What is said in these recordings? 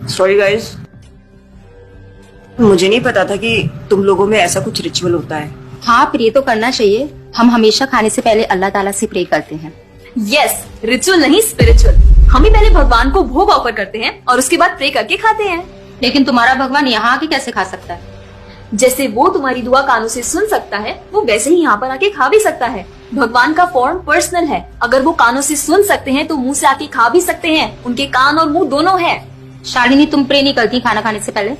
Sorry guys, मुझे नहीं पता था कि तुम लोगों में ऐसा कुछ रिचुअल होता है। हाँ, प्रे तो करना चाहिए। हम हमेशा खाने से पहले अल्लाह ताला से प्रे करते हैं। यस, रिचुअल नहीं स्पिरिचुअल। हम ही पहले भगवान को भोग ऑफर करते हैं और उसके बाद प्रे करके खाते हैं। लेकिन तुम्हारा भगवान यहाँ आके कैसे खा सकता है? जैसे वो तुम्हारी दुआ कानों से सुन सकता है, वो वैसे ही यहाँ पर आके खा भी सकता है। भगवान का फॉर्म पर्सनल है। अगर वो कानों से सुन सकते हैं तो मुंह से आके खा भी सकते हैं। उनके कान और मुंह दोनों है। शालिनी, तुम प्रे नहीं करती खाना खाने से पहले?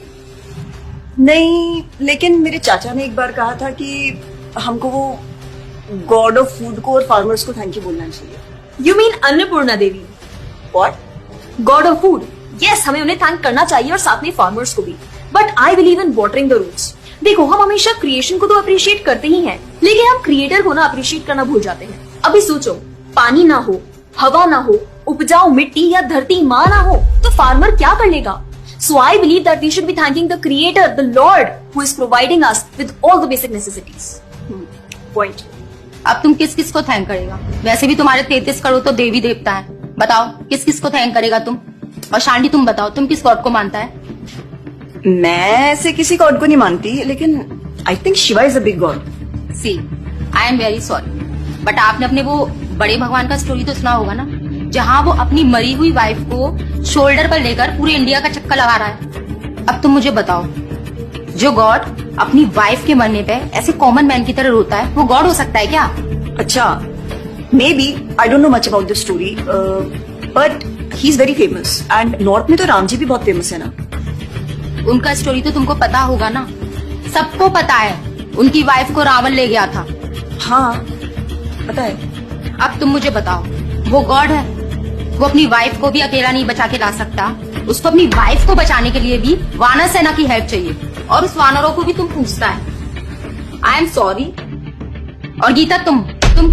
नहीं, लेकिन मेरे चाचा ने एक बार कहा था कि हमको वो गॉड ऑफ फूड को और फार्मर्स को थैंक यू बोलना चाहिए। You mean Annapurna Devi? What? God of food. Yes, हमें उन्हें थैंक करना चाहिए और साथ में फार्मर्स को भी। But I believe in watering the roots. देखो, हम हमेशा क्रिएशन को तो अप्रिशिएट करते ही हैं, लेकिन हम क्रिएटर को ना अप्रिशिएट करना भूल जाते हैं। अभी सोचो, पानी ना हो, हवा ना हो, उपजाऊ मिट्टी या धरती माँ ना हो, तो फार्मर क्या कर लेगा? So I believe that we should be thanking the Creator, the Lord, who is providing us with all the basic necessities. Point. अब तुम किस किस को थैंक करेगा? वैसे भी तुम्हारे 33 करोड़ तो देवी देवता है। बताओ, किस किस को थैंक करेगा तुम? और शांति, तुम बताओ, तुम किस गॉड को मानता है? मैं ऐसे किसी गॉड को नहीं मानती, लेकिन I think Shiva is a big god. See, I am very sorry, but आपने अपने वो बड़े भगवान का स्टोरी तो सुना होगा ना, जहाँ वो अपनी मरी हुई वाइफ को शोल्डर पर लेकर पूरे इंडिया का चक्कर लगा रहा है। अब तुम मुझे बताओ, जो गॉड अपनी वाइफ के मरने पे ऐसे कॉमन मैन की तरह रोता है, वो गॉड हो सकता है क्या? अच्छा, may be, I don't know much about the story, but he is very famous and north में तो राम जी भी बहुत फेमस है ना। उनका स्टोरी तो तुमको पता होगा ना, सबको पता है। उनकी वाइफ को रावण ले गया था। हाँ, पता है। अब तुम मुझे बताओ, वो गॉड है? वो अपनी वाइफ को भी अकेला नहीं बचा के ला सकता। उसको अपनी वाइफ को बचाने के लिए भी वानर सेना की हेल्प चाहिए, और उस वानरों को भी तुम पूछता है। I am sorry. और गीता, तुम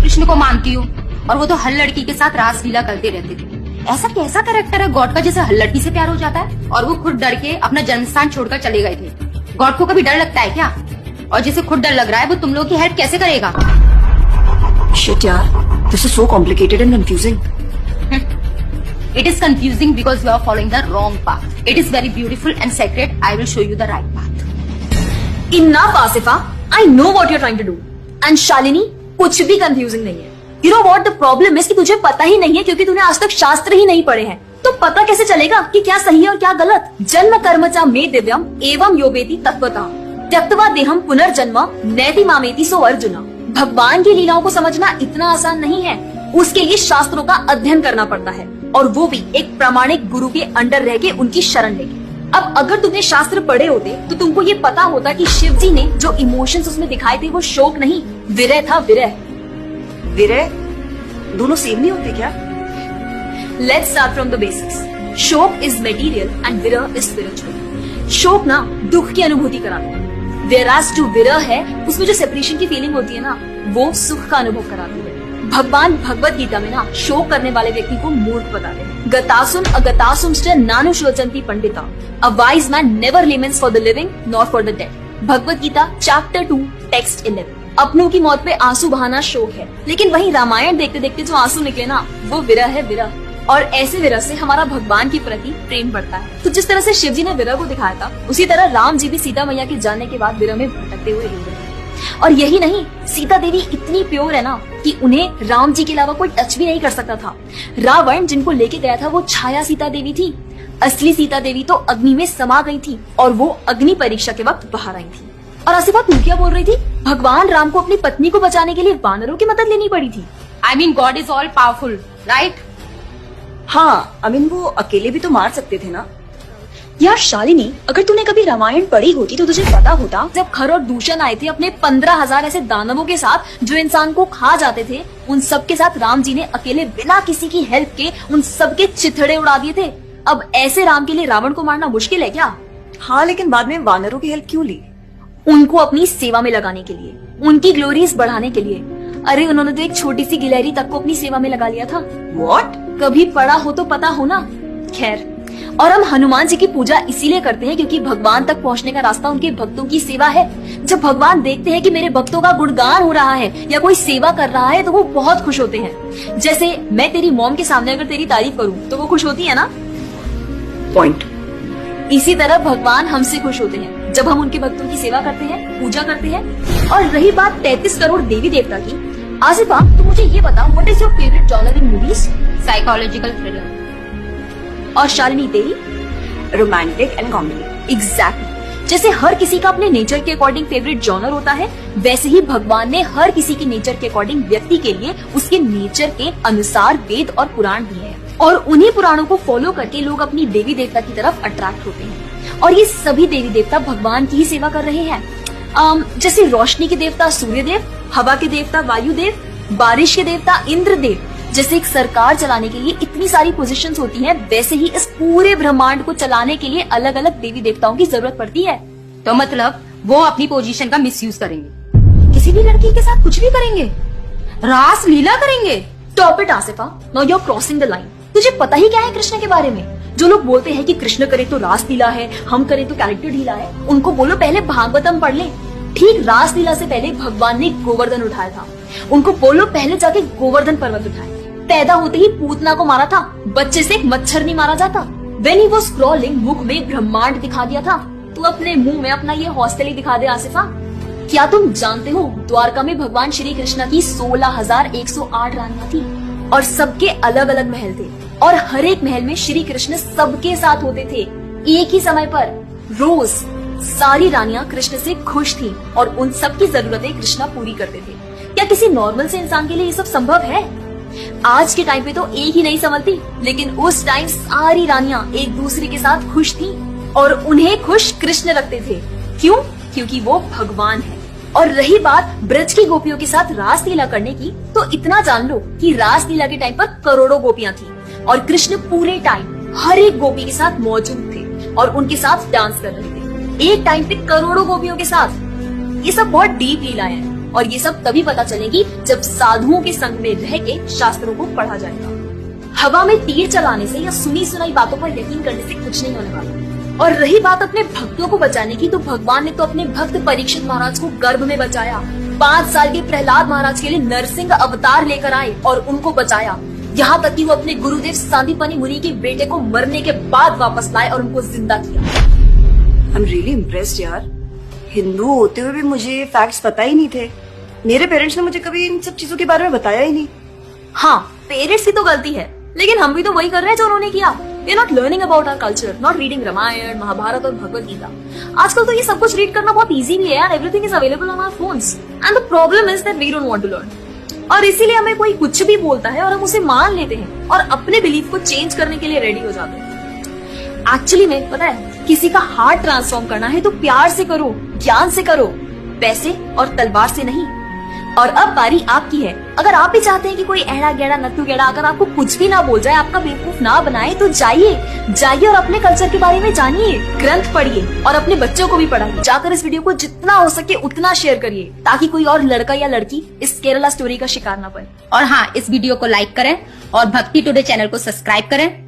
कृष्ण को मानती हो, और वो तो हर लड़की के साथ रासलीला करते रहते थे। ऐसा कैसा कैरेक्टर है गॉड का जैसे हर लड़की से प्यार हो जाता है? और वो खुद डर के अपना जन्मस्थान छोड़कर चले गए थे। गॉड को कभी डर लगता है क्या? और जिसे खुद डर लग रहा है, वो तुम लोगों की हेल्प कैसे करेगा? शिट यार, this is so complicated and confusing. It is confusing because you are following the wrong path. It is very beautiful and sacred. I will show you the right path. Enough, Asifa. I know what you're trying to do. And Shalini, कुछ भी confusing नहीं है। You know what the problem is कि तुझे पता ही नहीं है, क्योंकि तूने आज तक शास्त्र ही नहीं पढ़े हैं। तो पता कैसे चलेगा कि क्या सही है और क्या गलत? जन्म कर्म चा मे दिव्यम एवं योवेति तत्वतः त्यक्त्वा देहम पुनर्जन्म नैति मामेति सो अर्जुना। भगवान की लीलाओं को समझना इतना आसान नहीं है। उसके लिए शास्त्रों का अध्ययन करना पड़ता है, और वो भी एक प्रामाणिक गुरु के अंडर रह के उनकी शरण लेके। अब अगर तुमने शास्त्र पढ़े होते तो तुमको ये पता होता कि शिव जी ने जो इमोशंस उसमें दिखाए थे वो शोक नहीं, विरह था। विरह विरह दोनों सेम नहीं होते क्या? Let's start from the basics. शोक इज मटेरियल एंड विरह इज स्पिरिचुअल। शोक ना दुख की अनुभूति कराता है, whereas जो विरह है उसमें जो सेपरेशन की फीलिंग होती है ना, वो सुख का अनुभव कराती है। भगवान भगवत गीता में ना शोक करने वाले व्यक्ति को मूर्ख बताते हैं। गतासुम अगतासुमश्च नानु शोचन्ति Pandita. A wise man never laments for the living nor for the dead. Bhagavad Gita chapter 2 text 11। अपनों की मौत पे आंसू बहाना शोक है, लेकिन वही रामायण देखते देखते जो आंसू निकले ना, वो विरह है, विरह। और ऐसे विरह से हमारा भगवान के प्रति प्रेम बढ़ता है। तो जिस तरह से शिव जी ने विरह को दिखाया था, उसी तरह राम जी भी सीता मैया के जाने के बाद विरह में भटकते हुए ढूंढ रहे हैं। और यही नहीं, सीता देवी इतनी प्योर है ना कि उन्हें राम जी के अलावा कोई टच भी नहीं कर सकता था। रावण जिनको लेके गया था वो छाया सीता देवी थी। असली सीता देवी तो अग्नि में समा गई थी, और वो अग्नि परीक्षा के वक्त बाहर आई थी। और आसिफा, तू क्या बोल रही थी? भगवान राम को अपनी पत्नी को बचाने के लिए वानरों की मदद लेनी पड़ी थी। I mean, God is all powerful, right? हाँ, I mean, वो अकेले भी तो मार सकते थे ना। यार शालिनी, अगर तूने कभी रामायण पढ़ी होती तो तुझे पता होता, जब खर और दूषण आए थे अपने 15,000 ऐसे दानवों के साथ जो इंसान को खा जाते थे, उन सब के साथ राम जी ने अकेले बिना किसी की हेल्प के उन सबके चिथड़े उड़ा दिए थे। अब ऐसे राम के लिए रावण को मारना मुश्किल है क्या? हाँ, लेकिन बाद में वानरों की हेल्प क्यों ली? उनको अपनी सेवा में लगाने के लिए, उनकी ग्लोरीज बढ़ाने के लिए। अरे उन्होंने तो एक छोटी सी गिलहरी तक को अपनी सेवा में लगा लिया था। What? कभी पढ़ा हो तो पता हो ना। खैर, और हम हनुमान जी की पूजा इसीलिए करते हैं क्योंकि भगवान तक पहुंचने का रास्ता उनके भक्तों की सेवा है। जब भगवान देखते हैं कि मेरे भक्तों का गुणगान हो रहा है या कोई सेवा कर रहा है तो वो बहुत खुश होते हैं। जैसे मैं तेरी मॉम के सामने अगर तेरी तारीफ करूं तो वो खुश होती है ना। पॉइंट। इसी तरह भगवान हमसे खुश होते हैं जब हम उनके भक्तों की सेवा करते हैं, पूजा करते हैं। और रही बात 33 करोड़ देवी देवता की, आसिफा तो मुझे ये बताओ, what is your favourite genre in movies? Psychological thriller. और शालिनी तेरी? Romantic and comedy. एग्जैक्टली। जैसे हर किसी का अपने नेचर के अकॉर्डिंग फेवरेट जॉनर होता है, वैसे ही भगवान ने हर किसी के नेचर के अकॉर्डिंग व्यक्ति के लिए उसके नेचर के अनुसार वेद और पुराण दिए हैं। और उन्हीं पुराणों को फॉलो करके लोग अपनी देवी देवता की तरफ अट्रैक्ट होते हैं। और ये सभी देवी देवता भगवान की ही सेवा कर रहे हैं। जैसे रोशनी के देवता सूर्य देव, हवा के देवता वायु देव, बारिश के देवता इंद्र देव। जैसे एक सरकार चलाने के लिए इतनी सारी पोजीशंस होती हैं, वैसे ही इस पूरे ब्रह्मांड को चलाने के लिए अलग अलग देवी देवताओं की जरूरत पड़ती है। तो मतलब वो अपनी पोजीशन का मिसयूज करेंगे, किसी भी लड़की के साथ कुछ भी करेंगे, रास लीला करेंगे। Stop it Asifa, now you are crossing the line. तुझे पता ही क्या है कृष्ण के बारे में? जो लोग बोलते हैं कि कृष्ण करे तो रास लीला है, हम करें तो कैरेक्टर ढीला है, उनको बोलो पहले भागवतम पढ़ ले। ठीक रास लीला से पहले भगवान ने गोवर्धन उठाया था। उनको बोलो पहले जाके गोवर्धन पर्वत उठाए। पैदा होते ही पूतना को मारा था, बच्चे से एक मच्छर नहीं मारा जाता। When he was crawling, मुख में ब्रह्मांड दिखा दिया था। तू अपने मुंह में अपना ये हॉस्टल ही दिखा दे आसिफा। क्या तुम जानते हो द्वारका में भगवान श्री कृष्ण की 16,108 रानियां थी और सबके अलग अलग महल थे और हर एक महल में श्री कृष्ण सबके साथ होते थे एक ही समय पर। रोज सारी रानियां कृष्ण से खुश थी और उन सबकी जरूरतें कृष्णा पूरी करते थे। क्या किसी नॉर्मल से इंसान के लिए ये सब संभव है? आज के टाइम पे तो एक ही नहीं संभलती, लेकिन उस टाइम सारी रानियां एक दूसरे के साथ खुश थी और उन्हें खुश कृष्ण रखते थे। क्यों? क्योंकि वो भगवान है। और रही बात ब्रज की गोपियों के साथ रास लीला करने की, तो इतना जान लो कि रास लीला के टाइम पर करोड़ों गोपियां थी और कृष्ण पूरे टाइम हर एक गोपी के साथ मौजूद थे और उनके साथ डांस कर रहे थे एक टाइम पे करोड़ों गोपियों के साथ। ये सब बहुत डीप लीलाएं हैं और ये सब तभी पता चलेगी जब साधुओं के संग में रह के शास्त्रों को पढ़ा जाएगा। हवा में तीर चलाने से या सुनी सुनाई बातों पर यकीन करने से कुछ नहीं होने वाला। और रही बात अपने भक्तों को बचाने की, तो भगवान ने तो अपने भक्त परीक्षित महाराज को गर्भ में बचाया। 5 साल के प्रहलाद महाराज के लिए नरसिंह अवतार लेकर आए और उनको बचाया। यहाँ तक कि वो अपने गुरुदेव सांदीपनि मुनि के बेटे को मरने के बाद वापस लाए और उनको जिंदा किया। आई एम रियली इम्प्रेस्ड यार। हिंदू होते हुए भी मुझे फैक्ट्स पता ही नहीं थे। मेरे पेरेंट्स ने मुझे कभी इन सब चीजों के बारे में बताया ही नहीं। हाँ, पेरेंट्स की तो गलती है, लेकिन हम भी तो वही कर रहे हैं जो उन्होंने किया। We are not learning about our culture, not reading Ramayan, Mahabharat और भगवत गीता। आजकल तो ये सब कुछ रीड करना बहुत इजी भी है यार। Everything is available on our phones, and the problem is that we don't want to learn। और इसीलिए हमें कोई कुछ भी बोलता है और हम उसे मान लेते हैं और अपने बिलीफ को चेंज करने के लिए रेडी हो जाते हैं। एक्चुअली में पता है, किसी का हार्ट ट्रांसफॉर्म करना है तो प्यार से करो, ज्ञान से करो, पैसे और तलवार से नहीं। और अब बारी आपकी है। अगर आप भी चाहते हैं कि कोई एड़ा गेड़ा नत्थु गेड़ा अगर आपको कुछ भी ना बोल जाए, आपका बेवकूफ ना बनाए, तो जाइए और अपने कल्चर के बारे में जानिए, ग्रंथ पढ़िए और अपने बच्चों को भी पढ़ाइए। जाकर इस वीडियो को जितना हो सके उतना शेयर करिए ताकि कोई और लड़का या लड़की इस केरला स्टोरी का शिकार ना बने। और हाँ, इस वीडियो को लाइक करें और भक्ति टुडे चैनल को सब्सक्राइब करें